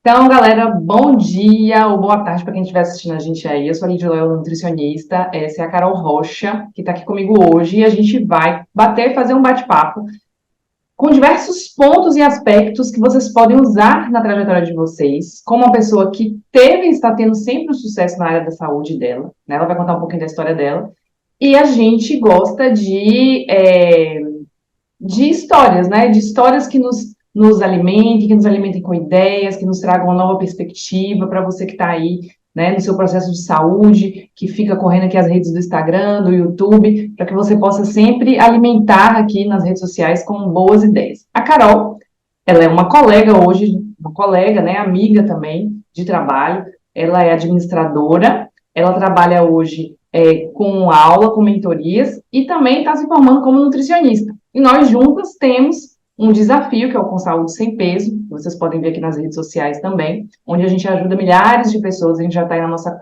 Então, galera, bom dia ou boa tarde para quem estiver assistindo a gente aí. Eu sou a Lidia Leal, nutricionista. Essa é a Carol Rocha, que está aqui comigo hoje. E a gente vai fazer um bate-papo com diversos pontos e aspectos que vocês podem usar na trajetória de vocês, como uma pessoa que teve e está tendo sempre um sucesso na área da saúde dela, né? Ela vai contar um pouquinho da história dela. E a gente gosta de histórias, né? De histórias que nos alimentem, que nos alimentem com ideias, que nos tragam uma nova perspectiva para você que está aí, né, no seu processo de saúde, que fica correndo aqui as redes do Instagram, do YouTube, para que você possa sempre alimentar aqui nas redes sociais com boas ideias. A Carol, ela é uma colega hoje, uma colega, né, amiga também de trabalho, ela é administradora, ela trabalha hoje com aula, com mentorias, e também está se formando como nutricionista. E nós juntas temos um desafio, que é o Com Saúde Sem Peso, que vocês podem ver aqui nas redes sociais também, onde a gente ajuda milhares de pessoas, a gente já está aí na nossa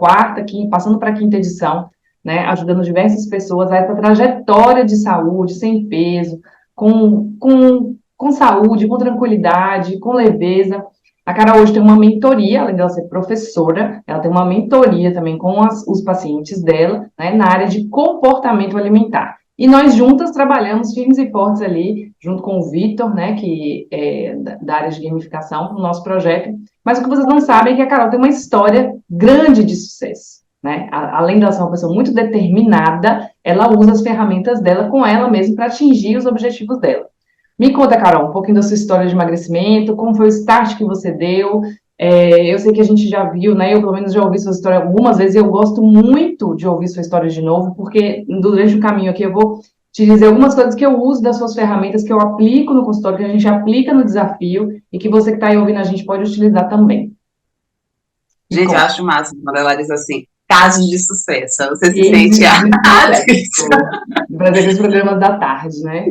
passando para a quinta edição, né, ajudando diversas pessoas a essa trajetória de saúde, sem peso, com saúde, com tranquilidade, com leveza. A Carol hoje tem uma mentoria, além dela ser professora, ela tem uma mentoria também com os pacientes dela, né, na área de comportamento alimentar. E nós juntas trabalhamos firmes e fortes ali, junto com o Vitor, né, que é da área de gamificação, no nosso projeto. Mas o que vocês não sabem é que a Carol tem uma história grande de sucesso, né? Além de ela ser uma pessoa muito determinada, ela usa as ferramentas dela com ela mesma para atingir os objetivos dela. Me conta, Carol, um pouquinho da sua história de emagrecimento, como foi o start que você deu. Eu sei que a gente já viu, né? Eu, pelo menos, já ouvi sua história algumas vezes e eu gosto muito de ouvir sua história de novo, porque durante o caminho aqui eu vou te dizer algumas coisas que eu uso das suas ferramentas, que eu aplico no consultório, que a gente aplica no desafio e que você que está aí ouvindo a gente pode utilizar também. Gente, eu acho massa quando ela diz assim, casos de sucesso. Você se Cases sente de sucesso. Prazer aqueles programas da tarde, né?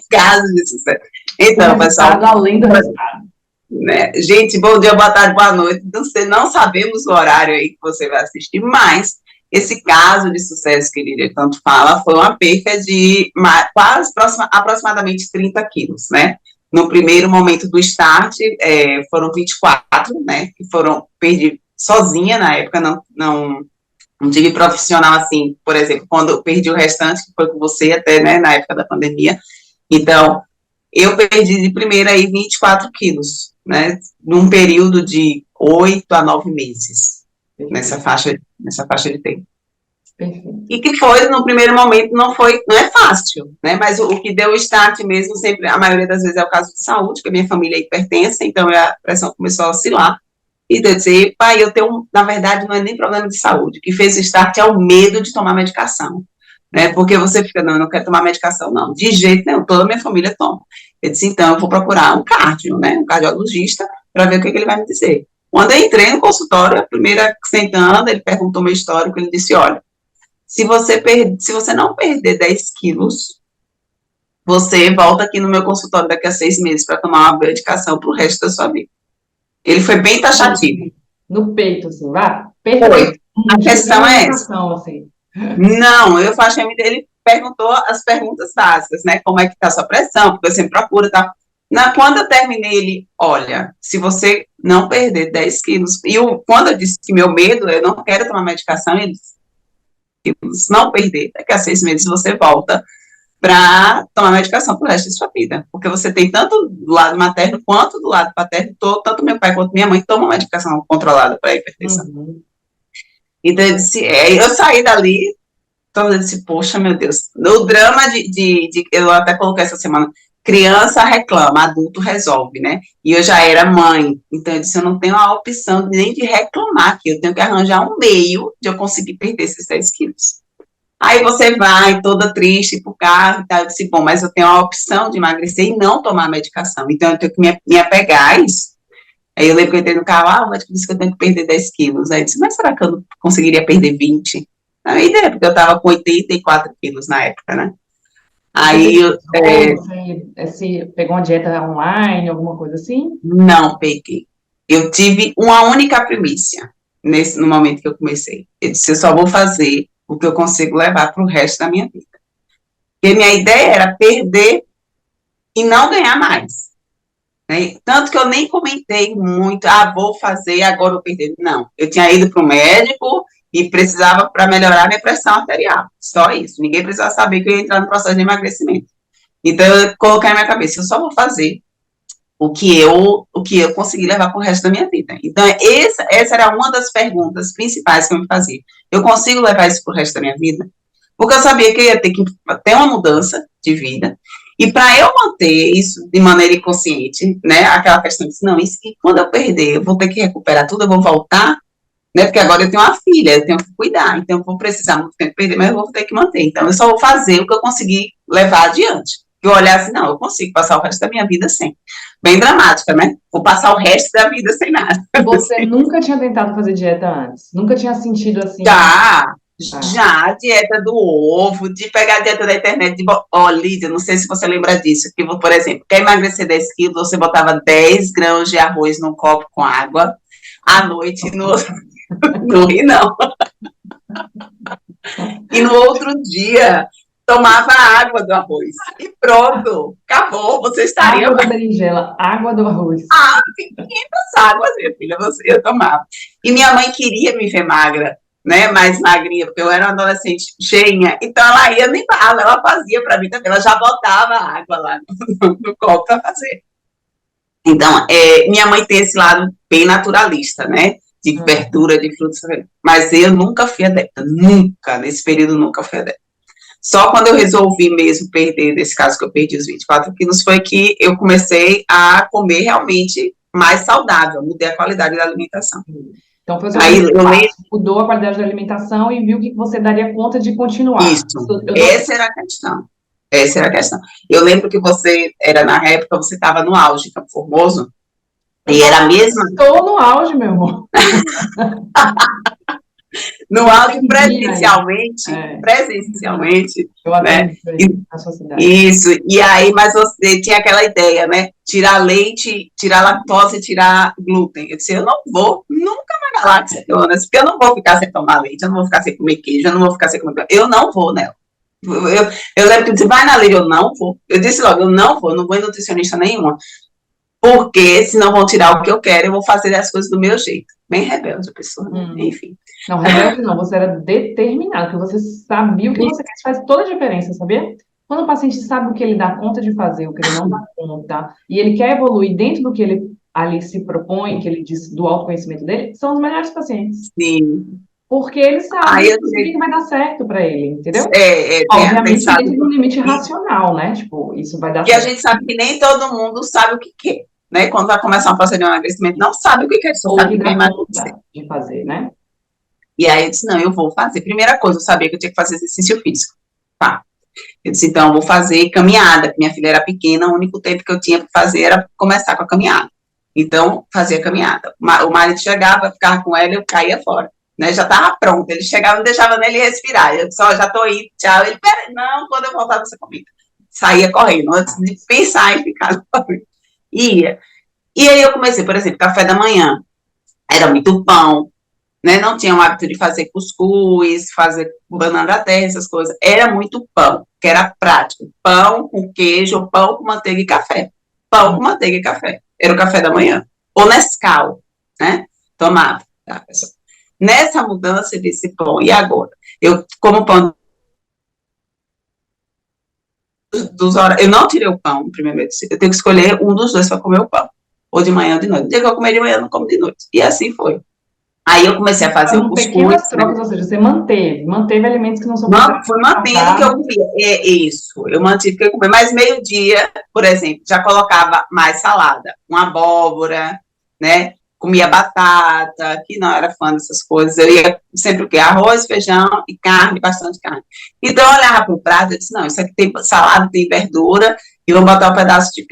casos de sucesso. O Então, pessoal, resultado além do resultado. né? Gente, bom dia, boa tarde, boa noite. Não sabemos o horário aí que você vai assistir, mas esse caso de sucesso que ele tanto fala foi uma perca de aproximadamente 30 quilos, né? No primeiro momento do start, foram 24, né? Que perdi sozinha na época, não tive profissional assim, por exemplo, quando eu perdi o restante, que foi com você até, né, na época da pandemia. Então, eu perdi de primeira aí 24 quilos, né, num período de 8 a 9 meses, nessa faixa de tempo. Perfeito. E que no primeiro momento, não é fácil, né, mas o que deu o start mesmo, sempre, a maioria das vezes é o caso de saúde, que a minha família é hipertensa, então a pressão começou a oscilar, e eu disse, pai, na verdade, não é nem problema de saúde, o que fez o start é o medo de tomar medicação, né, porque você fica, não, eu não quero tomar medicação, não, de jeito nenhum, toda a minha família toma. Eu disse, então, eu vou procurar um cardio, né, um cardiologista, para ver o que ele vai me dizer. Quando eu entrei no consultório, a primeira sentando, ele perguntou meu histórico, ele disse, olha, se você não perder 10 quilos, você volta aqui no meu consultório daqui a 6 meses para tomar uma medicação para o resto da sua vida. Ele foi bem taxativo. No peito, assim, vai? Foi. A questão é essa. Assim. Não, eu achei ele perguntou as perguntas básicas, né? Como é que tá a sua pressão? Porque eu sempre procuro, tá? Quando eu terminei, ele, olha, se você não perder 10 quilos, quando eu disse que meu medo, eu não quero tomar medicação, ele disse, não perder, daqui a 6 meses você volta para tomar medicação pro resto da sua vida, porque você tem tanto do lado materno quanto do lado paterno, tanto meu pai quanto minha mãe tomam medicação controlada para hipertensão. Uhum. Então eu disse, eu saí dali, então eu disse, poxa, meu Deus, no drama eu até coloquei essa semana, criança reclama, adulto resolve, né? E eu já era mãe, então eu disse, eu não tenho a opção nem de reclamar aqui, eu tenho que arranjar um meio de eu conseguir perder esses 10 quilos. Aí você vai toda triste pro carro e tal, eu disse, bom, mas eu tenho a opção de emagrecer e não tomar medicação, então eu tenho que me apegar a isso. Aí eu lembro que eu entrei no carro, o médico disse que eu tenho que perder 10 quilos, aí eu disse, mas será que eu não conseguiria perder 20? Aí deu, porque eu tava com 84 quilos na época, né? Aí Você pegou uma dieta online, alguma coisa assim? Não peguei. Eu tive uma única primícia no momento que eu comecei. Eu disse, eu só vou fazer o que eu consigo levar para o resto da minha vida. Porque minha ideia era perder e não ganhar mais. né? Tanto que eu nem comentei muito, vou fazer, agora eu perder. Não, eu tinha ido para o médico e precisava para melhorar minha pressão arterial, só isso. Ninguém precisava saber que eu ia entrar no processo de emagrecimento. Então, eu coloquei na minha cabeça, eu só vou fazer o que eu consegui levar para o resto da minha vida. Então, essa era uma das perguntas principais que eu me fazia. Eu consigo levar isso para o resto da minha vida? Porque eu sabia que eu ia ter que ter uma mudança de vida, e para eu manter isso de maneira inconsciente, né, aquela questão de, não, isso que quando eu perder, eu vou ter que recuperar tudo, eu vou voltar, né, porque agora eu tenho uma filha, eu tenho que cuidar, então eu vou precisar muito tempo perder, mas eu vou ter que manter. Então, eu só vou fazer o que eu conseguir levar adiante. Eu olhar assim, não, eu consigo passar o resto da minha vida sem. Bem dramática, né? Vou passar o resto da vida sem nada. Você nunca tinha tentado fazer dieta antes? Nunca tinha sentido assim? Já, já, a dieta do ovo, de pegar a dieta da internet, Lídia, não sei se você lembra disso, que, por exemplo, quer emagrecer 10 quilos, você botava 10 grãos de arroz num copo com água, à noite, não ri não. E no outro dia, tomava água do arroz. E pronto, acabou, você estaria... Água da berinjela, água do arroz. 500 águas, minha filha, eu tomava. E minha mãe queria me ver magra, né, mais magrinha, porque eu era uma adolescente cheinha, então ela ia nem bala, ela fazia para mim também, ela já botava água lá no copo para fazer. Então, minha mãe tem esse lado bem naturalista, né, de verdura, de frutos, mas eu nunca fui adepta, nunca, nesse período nunca fui adepta. Só quando eu resolvi mesmo perder, nesse caso que eu perdi os 24 quilos, foi que eu comecei a comer realmente mais saudável, mudei a qualidade da alimentação. Então, foi o seu primeiro passo, mudou a qualidade da alimentação e viu que você daria conta de continuar. Isso, essa era a questão. Essa era a questão. Eu lembro que você, na época, você estava no auge, Campo Formoso, e era a mesma... Estou no auge, meu irmão. No auge, presencialmente, né? Na sua cidade. Isso, e aí, mas você tinha aquela ideia, né? Tirar leite, tirar lactose, tirar glúten. Eu disse, eu não vou nunca na galáxia, Jonas, porque eu não vou ficar sem tomar leite, eu não vou ficar sem comer queijo, eu não vou ficar sem comer... Eu não vou nela. Eu lembro que eu disse, vai na Lídia, eu não vou. Eu disse logo, eu não vou em nutricionista nenhuma. Porque senão vão tirar o que eu quero, eu vou fazer as coisas do meu jeito. Bem rebelde a pessoa, né? Enfim. Não, rebelde não, você era determinado, porque você sabia o que você quer, isso faz toda a diferença, sabia? Quando o paciente sabe o que ele dá conta de fazer, o que ele não dá conta, e ele quer evoluir dentro do que ele ali se propõe, que ele diz do autoconhecimento dele, são os melhores pacientes. Sim. Porque ele sabe que vai dar certo para ele, entendeu? Obviamente, dentro de um limite racional, né? Tipo, isso vai dar certo. E a gente sabe que nem todo mundo sabe o que quer, né? Quando vai começar um processo de emagrecimento, não sabe o que quer, só sabe o que quer emagrecer. De fazer, né? E aí eu disse, não, eu vou fazer. Primeira coisa, eu sabia que eu tinha que fazer exercício físico. Tá. Eu disse, então, eu vou fazer caminhada, porque minha filha era pequena, o único tempo que eu tinha para fazer era começar com a caminhada. Então, fazia caminhada. O marido chegava, eu ficava com ela e eu caía fora. Né, já estava pronto, ele chegava e deixava nele respirar, eu disse, já estou indo, tchau, ele, peraí, não, quando eu voltar você comigo, saía correndo, antes de pensar em ficar correndo, ia, e aí eu comecei, por exemplo, café da manhã, era muito pão, né, não tinha o hábito de fazer cuscuz, fazer banana da terra, essas coisas, era muito pão, que era prático, pão com queijo, pão com manteiga e café, pão com manteiga e café, era o café da manhã, ou Nescau, né, tomava, tá, pessoal. Nessa mudança desse pão, e agora? Eu como pão dos horários, eu não tirei o pão no primeiro mês, eu tenho que escolher um dos dois para comer o pão, ou de manhã ou de noite. No dia que eu comer de manhã, eu não como de noite. E assim foi. Aí eu comecei a fazer o cuscuz. Pequenas trocas, ou seja, você manteve alimentos que não são... Fui mantendo o que eu comia. Isso, eu mantive o que eu comia. Mas meio-dia, por exemplo, já colocava mais salada, uma abóbora, né? Comia batata, que não era fã dessas coisas, eu ia sempre o quê? Arroz, feijão e carne, bastante carne. Então, eu olhava para o prato e disse, não, isso aqui tem salada, tem verdura, e vou botar um pedaço de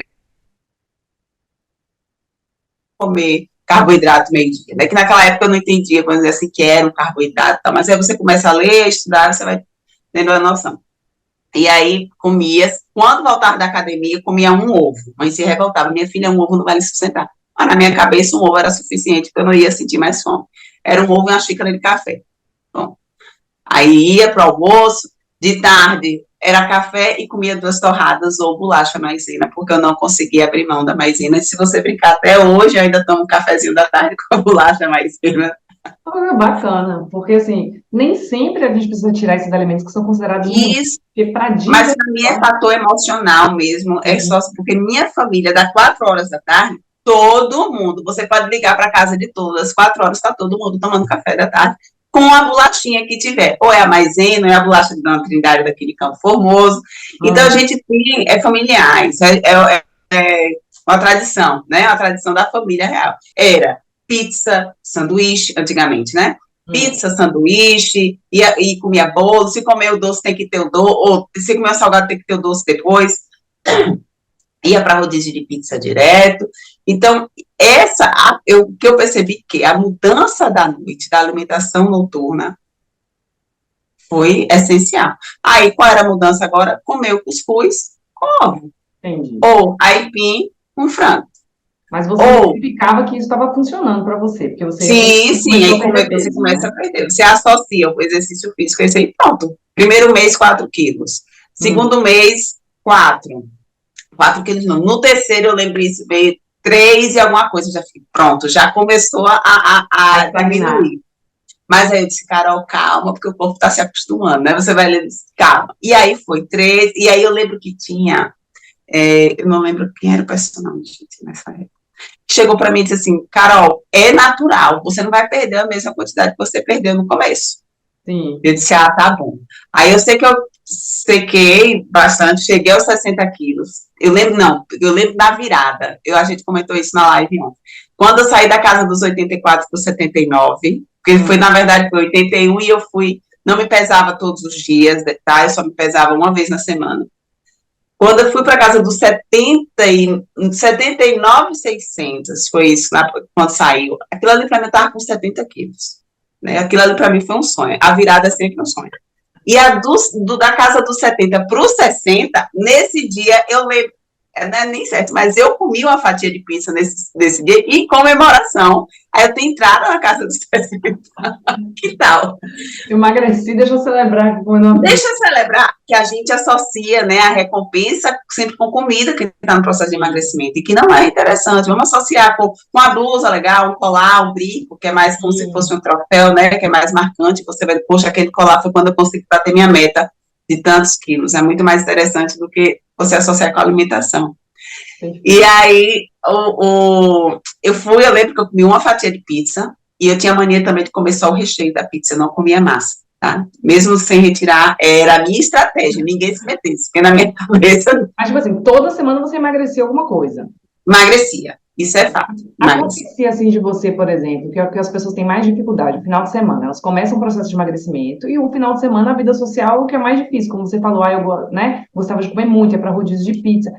comer carboidrato meio-dia. Né? Que naquela época eu não entendia, quando dizia assim, que era um carboidrato, tá? Mas aí você começa a ler, estudar, você vai tendo a noção. E aí, comia, quando voltava da academia, comia um ovo. Mãe se revoltava, minha filha, um ovo não vai lhe sustentar. Mas na minha cabeça, um ovo era suficiente, porque eu não ia sentir mais fome. Era um ovo e uma xícara de café. Bom, aí ia para o almoço, de tarde, era café e comia 2 torradas ou bolacha maisena, porque eu não conseguia abrir mão da maisena. E se você brincar até hoje, eu ainda tomo um cafezinho da tarde com a bolacha maisena. Ah, bacana, porque assim, nem sempre a gente precisa tirar esses alimentos que são considerados ruins, Isso, porque para mas para mim é digestão, fator emocional mesmo, é sim, só porque minha família, dá 4 horas da tarde, todo mundo, você pode ligar para a casa de todas, 4 horas está todo mundo tomando café da tarde, com a bolachinha que tiver, ou é a maisena, ou é a bolacha de Dona Trindade daquele Campo Formoso. Então a hum, gente tem, familiares, é uma tradição, né? Uma tradição da família real. Era pizza, sanduíche, antigamente, né? hum, Pizza, sanduíche, e comia bolo. Se comer o doce, tem que ter o doce, ou se comer o salgado, tem que ter o doce depois. Ia para rodízio de pizza direto. Então, o que eu percebi que a mudança da noite, da alimentação noturna, foi essencial. Aí, qual era a mudança agora? Comer o cuscuz com ovo, entendi. ou aipim com frango. Mas você Ou, identificava que isso estava funcionando para você, porque você sim, sim, começou aí a perder você peso, começa né? a perder. Você associa o exercício físico, esse aí, pronto. Primeiro mês, 4 quilos. Hum, Segundo mês, 4. 4 quilos não. No terceiro, eu lembro isso, veio 3 e alguma coisa, já fiquei, pronto, já começou a a estagnar. diminuir. Mas aí eu disse, Carol, calma, porque o corpo está se acostumando, né? Você vai ler, calma. E aí foi 3, e aí eu lembro que tinha, eu não lembro quem era o personagem, gente, nessa época. Chegou para mim e disse assim, Carol, é natural, você não vai perder a mesma quantidade que você perdeu no começo. Sim. Eu disse, tá bom. Aí eu sei que eu sequei bastante, cheguei aos 60 quilos. Eu lembro, não, eu lembro da virada. A gente comentou isso na live ontem. Quando eu saí da casa dos 84 para os 79, porque foi, Hum, na verdade, foi 81 e eu fui, não me pesava todos os dias, tá? Eu só me pesava uma vez na semana. Quando eu fui para casa dos 79,600, foi isso, lá, quando saiu. Aquilo ali para mim estava com 70 quilos. Né? Aquilo ali para mim foi um sonho. A virada é sempre um sonho. E da casa dos 70 para os 60, nesse dia, eu lembro, não é nem certo, mas eu comi uma fatia de pizza nesse dia, em comemoração. Aí eu tenho entrada na casa dos 60. Que tal? emagreci, deixa eu celebrar que foi uma pizza. Deixa eu celebrar que a gente associa, né, a recompensa sempre com comida que está no processo de emagrecimento e que não é interessante. Vamos associar com uma blusa legal, um colar, um brinco, que é mais como se fosse Sim, um troféu, né, que é mais marcante. Você vai, poxa, aquele colar foi quando eu consegui bater minha meta de tantos quilos. É muito mais interessante do que você associar com a alimentação. E perfeito. aí, eu lembro que eu comi uma fatia de pizza e eu tinha mania também de comer só o recheio da pizza, eu não comia massa, tá? Mesmo sem retirar, era a minha estratégia, ninguém se metesse, porque na minha cabeça Mas, tipo assim, toda semana você emagrecia alguma coisa. emagrecia. Isso é fato, emagrecia. Acontecia assim de você, por exemplo, que é o que as pessoas têm mais dificuldade, o final de semana. Elas começam o processo de emagrecimento e o final de semana a vida social é o que é mais difícil. Como você falou, né, gostava de comer muito, ia para rodízio de pizza.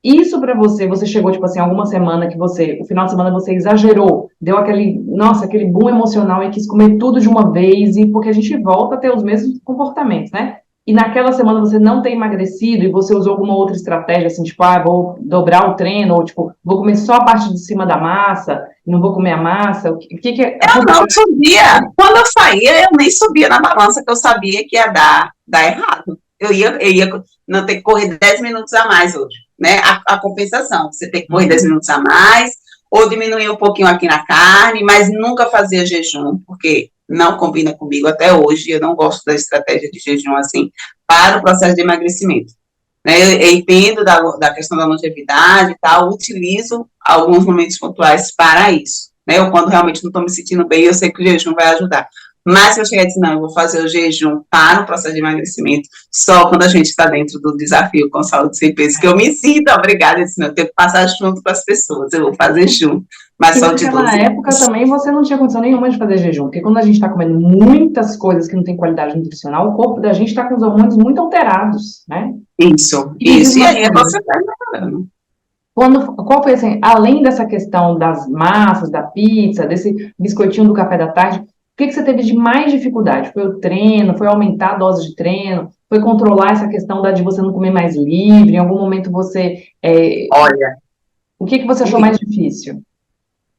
Isso para você, você chegou, tipo assim, alguma semana que você, o final de semana você exagerou, deu aquele, nossa, aquele boom emocional e quis comer tudo de uma vez, e porque a gente volta a ter os mesmos comportamentos, né? E naquela semana você não tem emagrecido e você usou alguma outra estratégia, assim, tipo, vou dobrar o treino, ou tipo, vou comer só a parte de cima da massa, não vou comer a massa. O que Eu não aconteceu? subia, quando eu saía, eu nem subia na balança, que eu sabia que ia dar errado. Eu ia não ter que correr 10 minutos a mais hoje, né? A compensação, você tem que correr 10 minutos a mais, ou diminuir um pouquinho aqui na carne, mas nunca fazia jejum, porque não combina comigo até hoje, eu não gosto da estratégia de jejum assim, para o processo de emagrecimento. Né? Eu entendo da questão da longevidade e tal, utilizo alguns momentos pontuais para isso. Né? Eu, quando realmente não estou me sentindo bem, eu sei que o jejum vai ajudar. Mas se eu chegar e dizer, não, eu vou fazer o jejum para o processo de emagrecimento só quando a gente está dentro do desafio com saúde sem peso, que eu me sinto obrigada, eu disse, não, eu tenho que passar junto com as pessoas, eu vou fazer junto, mas E só de naquela 12 época dias. também você não tinha condição nenhuma de fazer jejum, porque quando a gente está comendo muitas coisas que não têm qualidade nutricional, o corpo da gente está com os hormônios muito alterados, né? Isso, E me diz isso. E uma aí coisa, você vai melhorando. qual foi assim, além dessa questão das massas, da pizza, desse biscoitinho do café da tarde, o que você teve de mais dificuldade? Foi o treino? Foi aumentar a dose de treino? Foi controlar essa questão de você não comer mais livre? Em algum momento Olha, o que você achou mais difícil?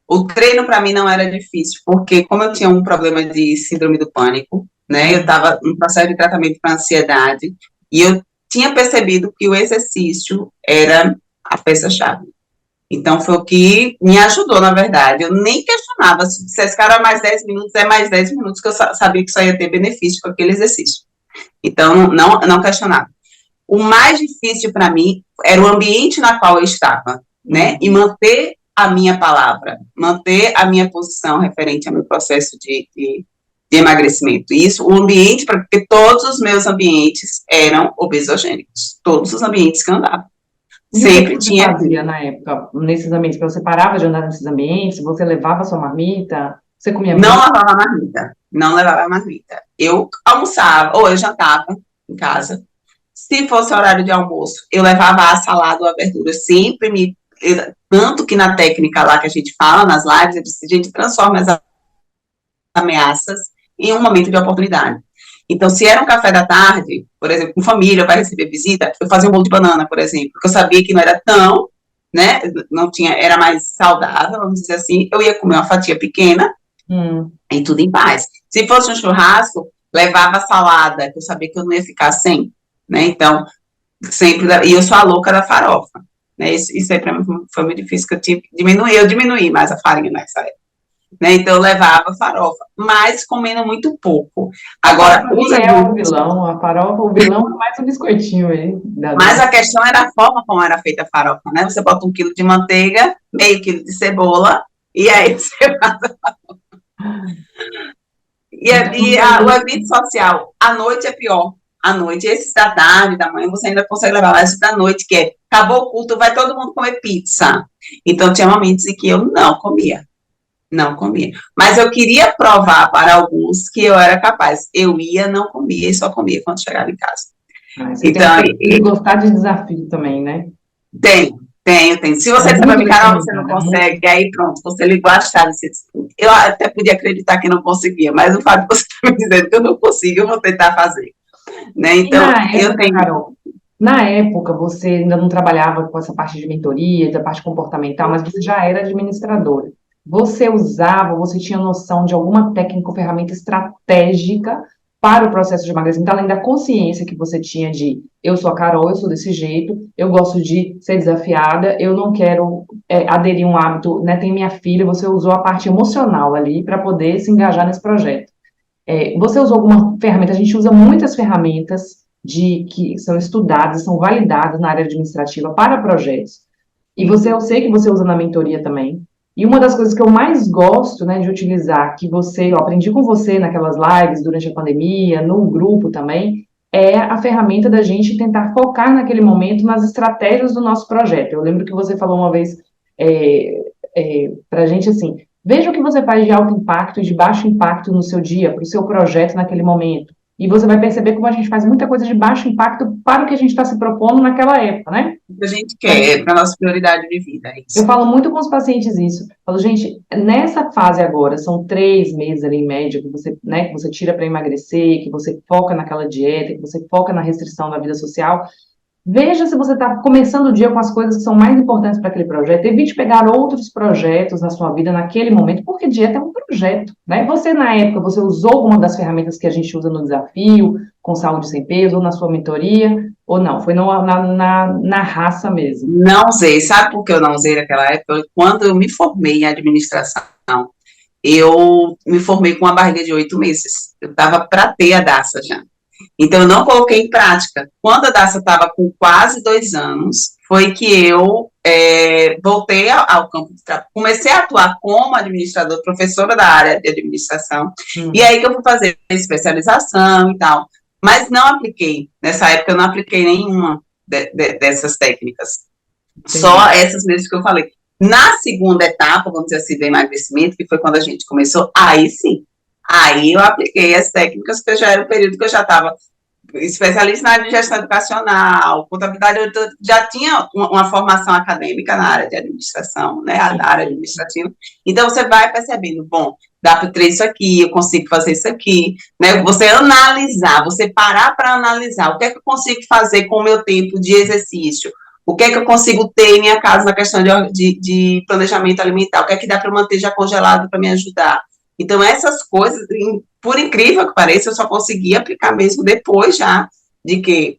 o treino para mim não era difícil, porque como eu tinha um problema de síndrome do pânico, né, eu Hum, estava no processo de tratamento para ansiedade, e eu tinha percebido que o exercício era a peça-chave. Então, foi o que me ajudou, na verdade. Eu nem questionava. Se dissesse, cara, mais 10 minutos, é mais 10 minutos, que eu sabia que só ia ter benefício com aquele exercício. Então, não questionava. O mais difícil para mim era o ambiente na qual eu estava, né? E manter a minha palavra, manter a minha posição referente ao meu processo de emagrecimento. Isso, o ambiente, porque todos os meus ambientes eram obesogênicos. Todos os ambientes que eu andava. E o Sempre que você tinha. fazia na época, nesses ambientes? Você parava de andar nesses ambientes? Você levava sua marmita? Você comia Não muito? levava marmita. Não levava marmita. Eu almoçava, ou eu jantava em casa. Se fosse horário de almoço, eu levava a salada ou a verdura. Sempre tanto que na técnica lá que a gente fala, nas lives, eu disse, a gente transforma as ameaças em um momento de oportunidade. Então, se era um café da tarde, por exemplo, com família, vai receber visita, eu fazia um bolo de banana, por exemplo, porque eu sabia que não era tão, né, não tinha, era mais saudável, vamos dizer assim, eu ia comer uma fatia pequena e tudo em paz. Se fosse um churrasco, levava salada, que eu sabia que eu não ia ficar sem, né, então, sempre, e eu sou a louca da farofa, né, isso aí para mim foi muito difícil, que eu diminuí mais a farinha nessa época. Né, então eu levava farofa, mas comendo muito pouco. Agora, os Quem é o adultos, vilão? A farofa, o vilão é mais o biscoitinho aí. mas a questão era a forma como era feita a farofa, né? Você bota 1 quilo de manteiga, meio quilo de cebola, e aí você faz. Então, O evento social, à noite é pior. À noite, esses da tarde, da manhã, você ainda consegue levar, mas da noite, que é, acabou o culto, vai todo mundo comer pizza. Então, tinha momentos em que eu não comia. Não comia. Mas eu queria provar para alguns que eu era capaz. Eu ia, não comia, e só comia quando chegava em casa. você tem um Então, perfil de gostar de desafio também, né? tenho. Se você disser para Muito mim, Carol, você não determinada, muito. consegue, aí pronto, você ligou a chave. Eu até podia acreditar que não conseguia, mas o fato de você estar me dizendo que eu não consigo, eu vou tentar fazer. Né? E na Então, eu época, tenho. Carol, na época você ainda não trabalhava com essa parte de mentoria, da parte comportamental, mas você já era administradora. Você usava, você tinha noção de alguma técnica ou ferramenta estratégica para o processo de emagrecimento, além da consciência que você tinha de eu sou a Carol, eu sou desse jeito, eu gosto de ser desafiada, eu não quero aderir a um hábito, né? Tem minha filha, você usou a parte emocional ali para poder se engajar nesse projeto. Você usou alguma ferramenta? A gente usa muitas ferramentas que são estudadas, são validadas na área administrativa para projetos. E eu sei que você usa na mentoria também. E uma das coisas que eu mais gosto, né, de utilizar, eu aprendi com você naquelas lives durante a pandemia, no grupo também, é a ferramenta da gente tentar focar naquele momento nas estratégias do nosso projeto. Eu lembro que você falou uma vez para a gente assim, veja o que você faz de alto impacto e de baixo impacto no seu dia, para o seu projeto naquele momento. E você vai perceber como a gente faz muita coisa de baixo impacto para o que a gente está se propondo naquela época, né? O que a gente quer, para a nossa prioridade de vida, é Eu isso. falo muito com os pacientes isso. Eu falo, gente, nessa fase agora, são 3 meses ali em média que você, né, que você tira para emagrecer, que você foca naquela dieta, que você foca na restrição da vida social. Veja se você está começando o dia com as coisas que são mais importantes para aquele projeto. Evite pegar outros projetos na sua vida naquele momento, porque dieta é um projeto, né? Você, na época, você usou alguma das ferramentas que a gente usa no desafio, com saúde sem peso, ou na sua mentoria, ou não? Foi na raça mesmo. Não usei. Sabe por que eu não usei naquela época? Quando eu me formei em administração, eu me formei com uma barriga de 8 meses. Eu estava para ter a DASA já. Então, eu não coloquei em prática. Quando a Daça estava com quase 2 anos, foi que eu voltei ao campo de trabalho. Comecei a atuar como administradora, professora da área de administração, e aí que eu fui fazer especialização e tal. Mas não apliquei. Nessa época, eu não apliquei nenhuma dessas técnicas. Entendi. Só essas mesmas que eu falei. Na segunda etapa, vamos dizer assim, do emagrecimento, que foi quando a gente começou, aí sim. Aí eu apliquei as técnicas, que já era o período que eu já estava especialista na área de gestão educacional, contabilidade, eu já tinha uma formação acadêmica na área de administração, né, na área administrativa. Então, você vai percebendo, bom, dá para ter isso aqui, eu consigo fazer isso aqui, né, você analisar, você parar para analisar, o que é que eu consigo fazer com o meu tempo de exercício, o que é que eu consigo ter em minha casa na questão de planejamento alimentar, o que é que dá para manter já congelado para me ajudar. Então, essas coisas, por incrível que pareça, eu só consegui aplicar mesmo depois já de que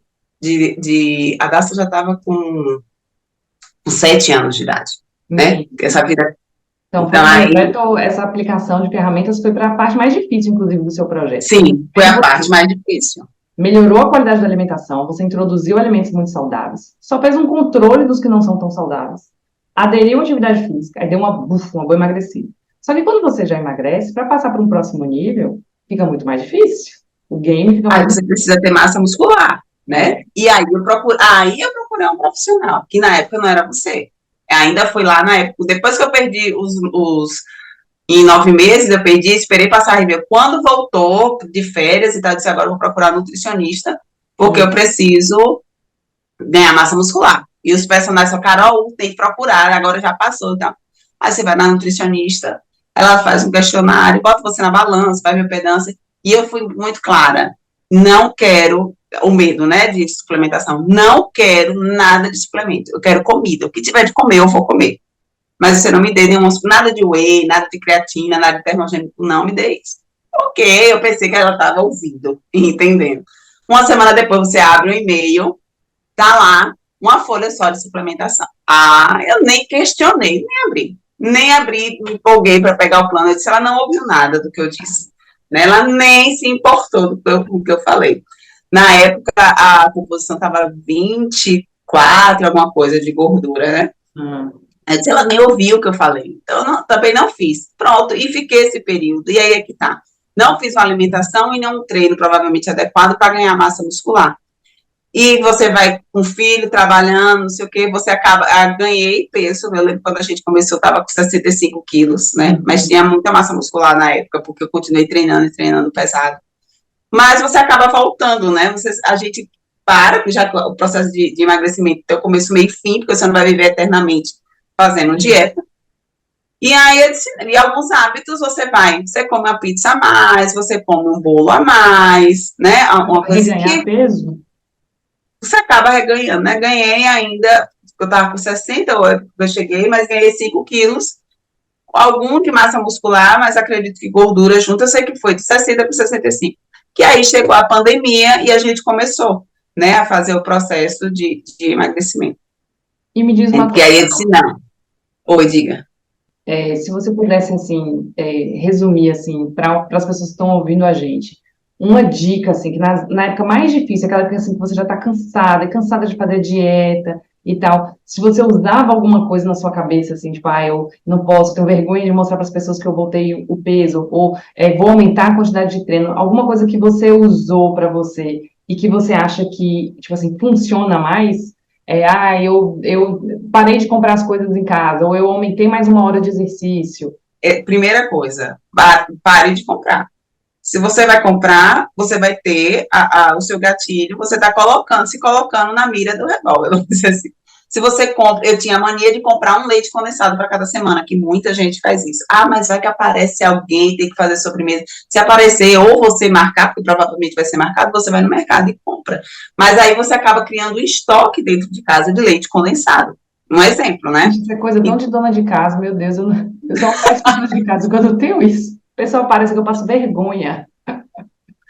A Daça já estava com 7 anos de idade, né? Essa vida. Então, foi um projeto, essa aplicação de ferramentas foi para a parte mais difícil, inclusive, do seu projeto. Sim, foi a parte mais difícil. Melhorou a qualidade da alimentação, você introduziu alimentos muito saudáveis, só fez um controle dos que não são tão saudáveis, aderiu à atividade física, aí deu uma boa emagrecida. Só que quando você já emagrece, para passar para um próximo nível, fica muito mais difícil. O game fica mais difícil. Você precisa ter massa muscular, né? E aí eu procurei um profissional, que na época não era você. Ainda foi lá na época, depois que eu perdi em 9 meses, eu perdi, esperei passar a review. Quando voltou de férias e tal, eu disse, agora eu vou procurar nutricionista, porque eu preciso ganhar massa muscular. E os personagens são, Carol, tem que procurar, agora já passou. Então. Aí você vai na nutricionista, ela faz um questionário, bota você na balança, vai ver o pedância. E eu fui muito clara, não quero, o medo, né, de suplementação, não quero nada de suplemento, eu quero comida, o que tiver de comer, eu vou comer. Mas você não me dê nada de whey, nada de creatina, nada de termogênico, não me dê isso. Ok, eu pensei que ela estava ouvindo e entendendo. Uma semana depois você abre um e-mail, tá lá, uma folha só de suplementação. Eu nem questionei, nem abri, me empolguei para pegar o plano. Eu disse, ela não ouviu nada do que eu disse. Né? Ela nem se importou do que eu falei. Na época, a composição estava 24, alguma coisa de gordura, né? Ela nem ouviu o que eu falei. Então, também não fiz. Pronto, e fiquei esse período. E aí é que tá. Não fiz uma alimentação e não um treino provavelmente adequado para ganhar massa muscular. E você vai com o filho, trabalhando, não sei o quê, você acaba... ganhei peso, eu lembro quando a gente começou, eu estava com 65 quilos, né? Mas tinha muita massa muscular na época, porque eu continuei treinando pesado. Mas você acaba voltando, né? A gente já o processo de emagrecimento tem o começo, meio e fim, porque você não vai viver eternamente fazendo dieta. E aí, e alguns hábitos você come uma pizza a mais, você come um bolo a mais, né? Uma coisa que peso. Você acaba reganhando, né? Ganhei ainda, eu estava com 60, eu cheguei, mas ganhei 5 quilos, algum de massa muscular, mas acredito que gordura junto, eu sei que foi de 60 para 65. Que aí chegou a pandemia e a gente começou, né, a fazer o processo de emagrecimento. E me diz uma coisa. E aí eu disse, não. Oi, diga. Se você pudesse, assim, resumir, assim, para as pessoas que estão ouvindo a gente, uma dica, assim, que na época mais difícil, aquela época, assim, que você já está cansada de fazer dieta e tal, se você usava alguma coisa na sua cabeça, assim, tipo, eu não posso, tenho vergonha de mostrar para as pessoas que eu voltei o peso, ou vou aumentar a quantidade de treino, alguma coisa que você usou para você e que você acha que, tipo assim, funciona mais, eu parei de comprar as coisas em casa, ou eu aumentei mais 1 hora de exercício. Primeira coisa, pare de comprar. Se você vai comprar, você vai ter o seu gatilho, você está se colocando na mira do revólver, vamos dizer assim. Se você compra, eu tinha a mania de comprar um leite condensado para cada semana, que muita gente faz isso. Mas vai que aparece alguém, tem que fazer sobremesa. Se aparecer, ou você marcar, porque provavelmente vai ser marcado, você vai no mercado e compra. Mas aí você acaba criando um estoque dentro de casa de leite condensado. Um exemplo, né? Isso é coisa tão de dona de casa, meu Deus, eu só faço dona de casa quando eu tenho isso. O pessoal parece que eu passo vergonha.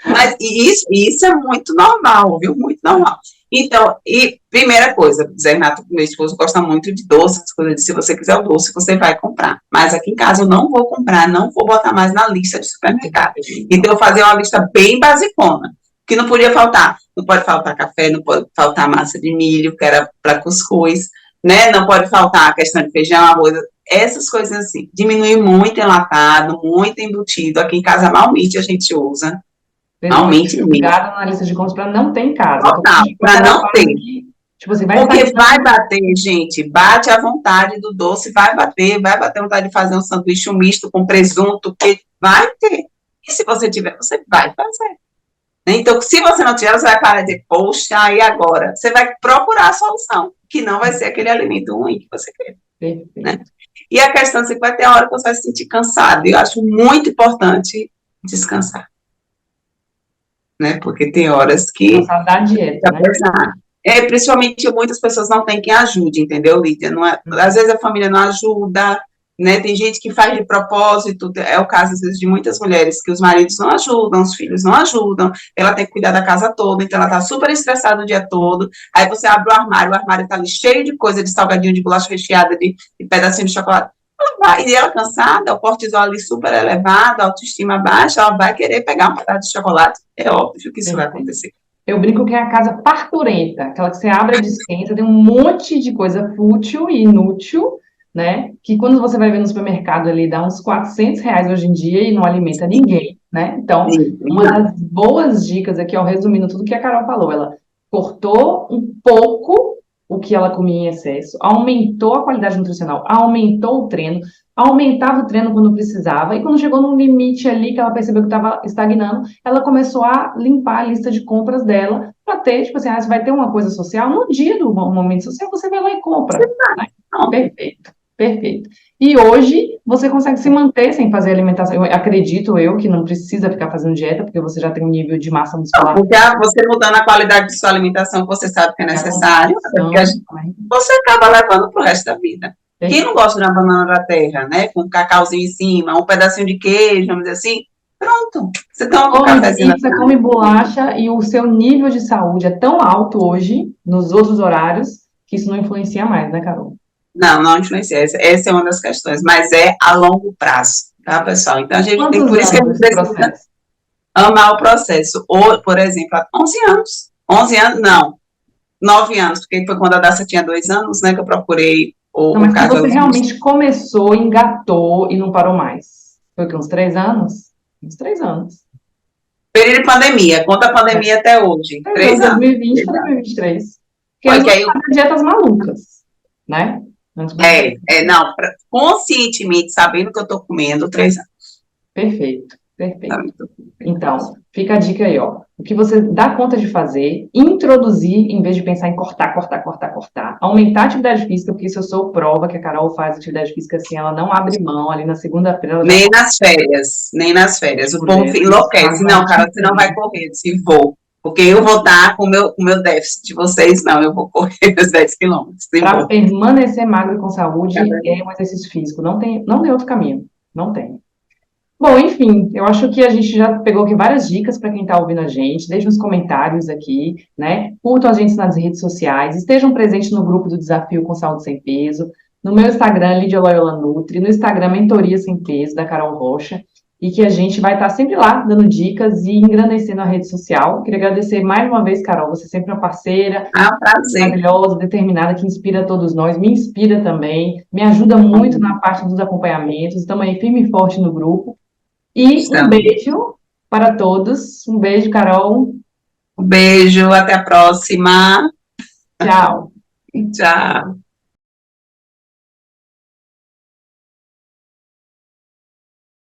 Mas isso é muito normal, viu? Muito normal. Então, primeira coisa, Zé Renato, meu esposo, gosta muito de doces, se você quiser o doce, você vai comprar. Mas aqui em casa eu não vou comprar, não vou botar mais na lista de supermercado. Então, eu fazia uma lista bem basicona, que não podia faltar. Não pode faltar café, não pode faltar massa de milho, que era para cuscuz, né? Não pode faltar a questão de feijão, arroz, essas coisas assim. Diminuir muito enlatado, muito embutido. Aqui em casa, malmente a gente usa. Aumente ligado na lista de compras para não ter em casa. Para não ter. Tipo assim, porque vai bater, gente, bate à vontade do doce, vai bater a vontade de fazer um sanduíche misto com presunto, que vai ter. E se você tiver, você vai fazer. Então, se você não tiver, você vai parar de dizer, poxa, e agora? Você vai procurar a solução, que não vai ser aquele alimento ruim que você quer. Né? E a questão é que vai ter a hora que você vai se sentir cansado. E eu acho muito importante descansar. Né? Porque tem horas que... da dieta, né? Principalmente muitas pessoas não têm quem ajude, entendeu, Lídia? Não é, às vezes a família não ajuda, né? Tem gente que faz de propósito, é o caso, às vezes, de muitas mulheres, que os maridos não ajudam, os filhos não ajudam, ela tem que cuidar da casa toda, então ela tá super estressada o dia todo, aí você abre o armário tá ali cheio de coisa, de salgadinho, de bolacha recheada, de pedacinho de chocolate, e ela cansada, o cortisol ali super elevado, a autoestima baixa, ela vai querer pegar um pedaço de chocolate, é óbvio que isso vai acontecer. Eu brinco que é a casa parturenta, aquela que você abre a despensa, tem um monte de coisa fútil e inútil, né? Que quando você vai ver no supermercado ali, dá uns R$ 400 hoje em dia e não alimenta ninguém, né? Então, uma das boas dicas aqui, ó, resumindo tudo que a Carol falou, ela cortou um pouco o que ela comia em excesso, aumentou a qualidade nutricional, aumentou o treino, aumentava o treino quando precisava, e quando chegou num limite ali que ela percebeu que estava estagnando, ela começou a limpar a lista de compras dela para ter, tipo assim, você vai ter uma coisa social, no dia do momento social, você vai lá e compra. Né? Perfeito, perfeito. E hoje, você consegue se manter sem fazer alimentação. Eu acredito que não precisa ficar fazendo dieta, porque você já tem um nível de massa muscular. Porque você mudando a qualidade de sua alimentação, você sabe que é necessário, você acaba levando para o resto da vida. Quem não gosta de uma banana da terra, né? Com um cacauzinho em cima, um pedacinho de queijo, vamos dizer assim, pronto. Você toma um cafezinho. Você come bolacha e o seu nível de saúde é tão alto hoje, nos outros horários, que isso não influencia mais, né, Carol? Não, não influencia. Essa é uma das questões, mas é a longo prazo, tá, pessoal? Então, a gente tem, por isso que a gente precisa amar o processo. Ou, por exemplo, há 11 anos. 11 anos, não. 9 anos, porque foi quando a Daça tinha 2 anos, né, que eu procurei Não, mas que você realmente começou, engatou e não parou mais. Foi o quê? Uns 3 anos? Uns 3 anos. Período de pandemia, conta a pandemia até hoje. 3 anos. 2020 para 2023. Porque antes de fazer dietas malucas, né? Não, conscientemente, sabendo que eu tô comendo, 3 anos. Perfeito, perfeito. Então, fica a dica aí, ó. O que você dá conta de fazer, introduzir, em vez de pensar em cortar, aumentar a atividade física, porque isso eu sou prova que a Carol faz atividade física assim, ela não abre mão, ali na segunda-feira... Nem nas férias, o povo enlouquece. Não, cara, você não vai correr, se vou. Porque eu vou estar com o meu déficit. Vocês não, eu vou correr os 10 quilômetros. Para permanecer magro e com saúde, é um exercício físico. Não tem outro caminho. Não tem. Bom, enfim, eu acho que a gente já pegou aqui várias dicas para quem está ouvindo a gente. Deixe nos comentários aqui, né? Curtam a gente nas redes sociais. Estejam presentes no grupo do Desafio com Saúde Sem Peso. No meu Instagram, Lídia Loyola Nutri. No Instagram, Mentoria Sem Peso, da Carol Rocha. E que a gente vai estar sempre lá, dando dicas e engrandecendo a rede social. Queria agradecer mais uma vez, Carol, você é sempre uma parceira, maravilhosa, determinada, que inspira todos nós, me inspira também, me ajuda muito na parte dos acompanhamentos, estamos aí firme e forte no grupo. E um beijo para todos, um beijo, Carol. Um beijo, até a próxima. Tchau. Tchau.